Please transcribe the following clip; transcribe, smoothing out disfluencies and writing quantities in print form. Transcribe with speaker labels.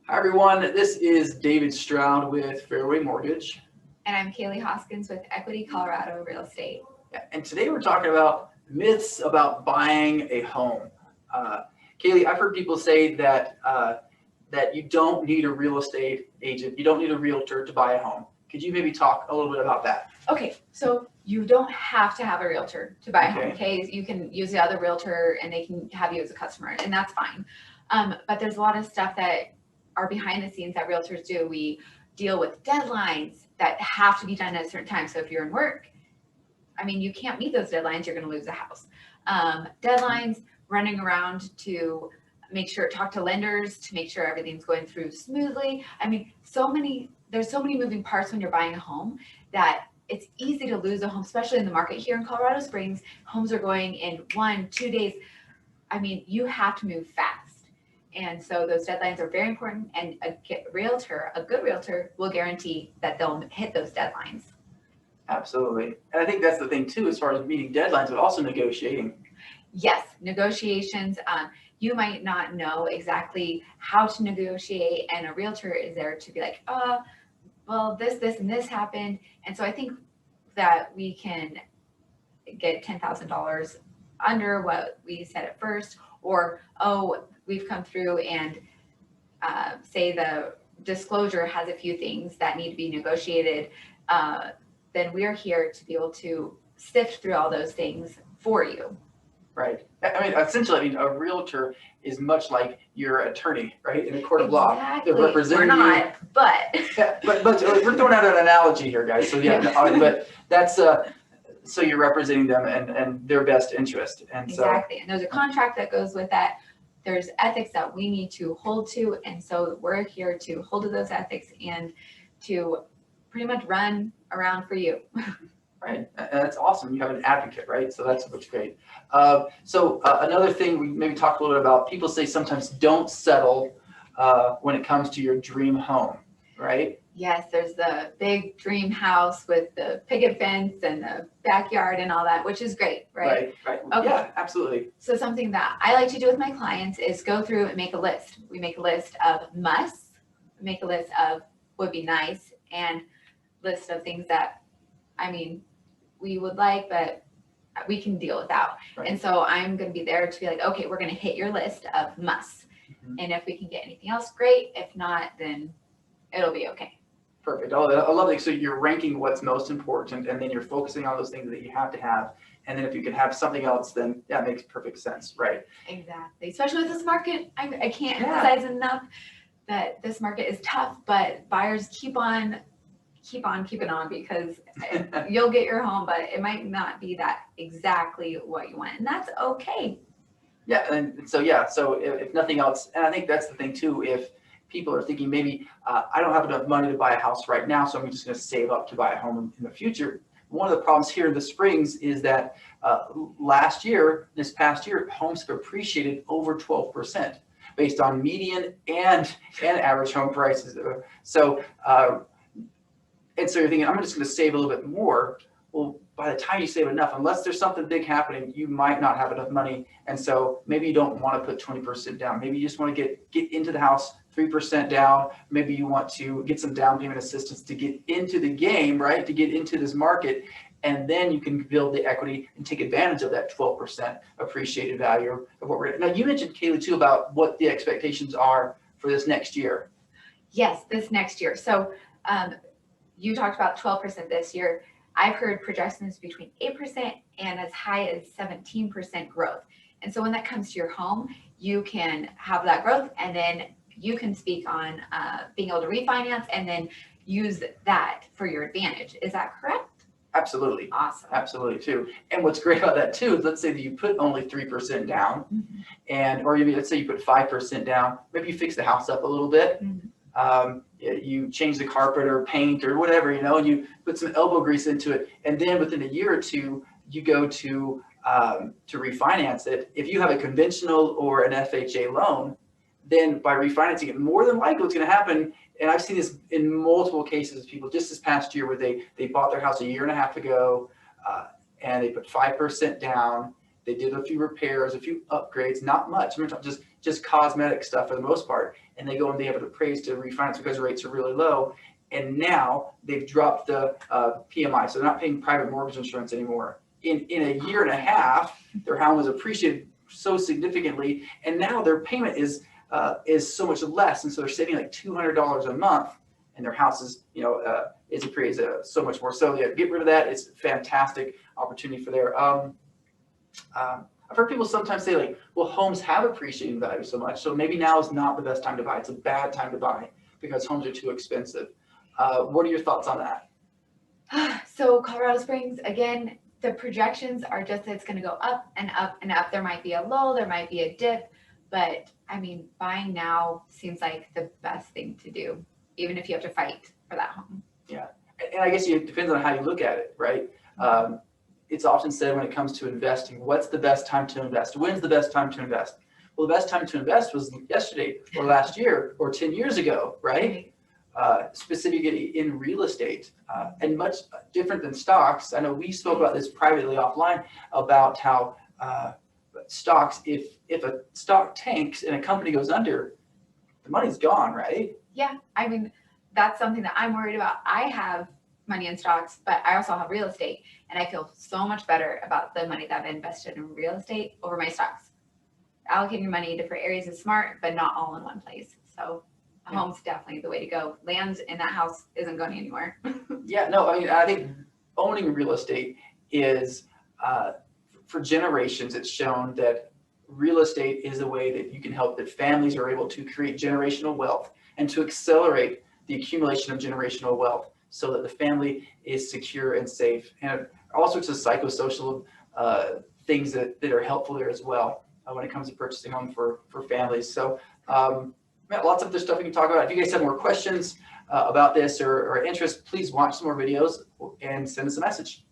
Speaker 1: Hi everyone, this is David Stroud with Fairway Mortgage.
Speaker 2: And I'm Kailey Hoskins with Equity Colorado Real Estate.
Speaker 1: And today we're talking about myths about buying a home. Kailey, I've heard people say that you don't need a real estate agent, you don't need a realtor to buy a home. Could you maybe talk a little bit about that?
Speaker 2: Okay, so you don't have to have a realtor to buy a home, okay? You can use the other realtor and they can have you as a customer, and that's fine. But there's a lot of stuff that are behind the scenes that realtors do. We deal with deadlines that have to be done at a certain time. So if you're in work, I mean, you can't meet those deadlines, you're gonna lose a house. Deadlines, running around to talk to lenders to make sure everything's going through smoothly. I mean, there's so many moving parts when you're buying a home that it's easy to lose a home, especially in the market here in Colorado Springs. Homes are going in 1-2 days. I mean, you have to move fast. And so those deadlines are very important, and a good realtor will guarantee that they'll hit those deadlines.
Speaker 1: Absolutely. And I think that's the thing too, as far as meeting deadlines, but also negotiating.
Speaker 2: Yes, negotiations. You might not know exactly how to negotiate, and a realtor is there to be like, well, this, and this happened. And so I think that we can get $10,000 under what we said at first, or, we've come through and say the disclosure has a few things that need to be negotiated, then we're here to be able to sift through all those things for you.
Speaker 1: Right. I mean, essentially, a realtor is much like your attorney, right? In a court of law.
Speaker 2: Exactly.
Speaker 1: They're representing
Speaker 2: We're not,
Speaker 1: you.
Speaker 2: but.
Speaker 1: Yeah, but we're throwing out an analogy here, guys. So yeah, but that's so you're representing them and their best interest. And
Speaker 2: exactly. And there's a contract that goes with that. There's ethics that we need to hold to. And so we're here to hold to those ethics and to pretty much run around for you.
Speaker 1: Right. And that's awesome. You have an advocate, right? So that's what's great. Another thing we maybe talked a little bit about, people say sometimes don't settle when it comes to your dream home, right?
Speaker 2: Yes, there's the big dream house with the picket fence and the backyard and all that, which is great, right?
Speaker 1: Right.
Speaker 2: Okay.
Speaker 1: Yeah, absolutely.
Speaker 2: So something that I like to do with my clients is go through and make a list. We make a list of musts, make a list of would be nice, and list of things that, I mean, we would like, but we can deal without. Right. And so I'm going to be there to be like, okay, we're going to hit your list of musts. Mm-hmm. And if we can get anything else, great. If not, then it'll be okay.
Speaker 1: Perfect. I love it. So you're ranking what's most important, and then you're focusing on those things that you have to have. And then if you can have something else, then yeah, it makes perfect sense, right?
Speaker 2: Exactly. Especially with this market, I can't emphasize enough that this market is tough, but buyers keep on keeping on, because you'll get your home, but it might not be that exactly what you want, and that's okay.
Speaker 1: Yeah, and so if nothing else, and I think that's the thing too, if people are thinking maybe I don't have enough money to buy a house right now, so I'm just going to save up to buy a home in the future. One of the problems here in the Springs is that this past year, homes have appreciated over 12% based on median and average home prices. And so you're thinking, I'm just going to save a little bit more. Well, by the time you save enough, unless there's something big happening, you might not have enough money. And so maybe you don't want to put 20% down. Maybe you just want to get into the house 3% down. Maybe you want to get some down payment assistance to get into the game, right? To get into this market. And then you can build the equity and take advantage of that 12% appreciated value of what we're doing. Now, you mentioned, Kailey, too, about what the expectations are for this next year.
Speaker 2: Yes, this next year. So you talked about 12% this year. I've heard projections between 8% and as high as 17% growth. And so when that comes to your home, you can have that growth, and then you can speak on being able to refinance and then use that for your advantage. Is that correct?
Speaker 1: Absolutely.
Speaker 2: Awesome.
Speaker 1: Absolutely too. And what's great about that too is, let's say that you put only 3% down, or maybe let's say you put 5% down. Maybe you fix the house up a little bit. You change the carpet or paint or whatever, and you put some elbow grease into it, and then within a year or two, you go to refinance it. If you have a conventional or an FHA loan, then by refinancing it, more than likely what's going to happen, and I've seen this in multiple cases, people just this past year where they bought their house a year and a half ago, and they put 5% down. They did a few repairs, a few upgrades, not much. I'm just just cosmetic stuff for the most part. And they go and they have it appraised to refinance because rates are really low. And now they've dropped the PMI. So they're not paying private mortgage insurance anymore. In a year and a half, their home was appreciated so significantly. And now their payment is so much less. And so they're saving like $200 a month. And their house is, is appraised so much more. So yeah, get rid of that. It's a fantastic opportunity for there. I've heard people sometimes say like, well, homes have appreciating value so much, so maybe now is not the best time to buy. It's a bad time to buy because homes are too expensive. What are your thoughts on that?
Speaker 2: So Colorado Springs, again, the projections are just that it's going to go up and up and up. There might be a lull, there might be a dip, but I mean, buying now seems like the best thing to do, even if you have to fight for that home.
Speaker 1: Yeah, and I guess it depends on how you look at it, right? It's often said when it comes to investing, what's the best time to invest? When's the best time to invest? Well, the best time to invest was yesterday or last year or 10 years ago, right? Specifically in real estate, and much different than stocks. I know we spoke about this privately offline about how stocks, if a stock tanks and a company goes under, the money's gone, right?
Speaker 2: Yeah, I mean, that's something that I'm worried about. I have money in stocks, but I also have real estate, and I feel so much better about the money that I've invested in real estate over my stocks. Allocating your money in different areas is smart, but not all in one place. So a home's definitely the way to go. Land in that house isn't going anywhere.
Speaker 1: Yeah, no, I mean, I think owning real estate is, for generations, it's shown that real estate is a way that you can help that families are able to create generational wealth and to accelerate the accumulation of generational wealth so that the family is secure and safe, and all sorts of psychosocial things that are helpful there as well when it comes to purchasing home for families. So lots of other stuff we can talk about. If you guys have more questions about this or interest, please watch some more videos and send us a message.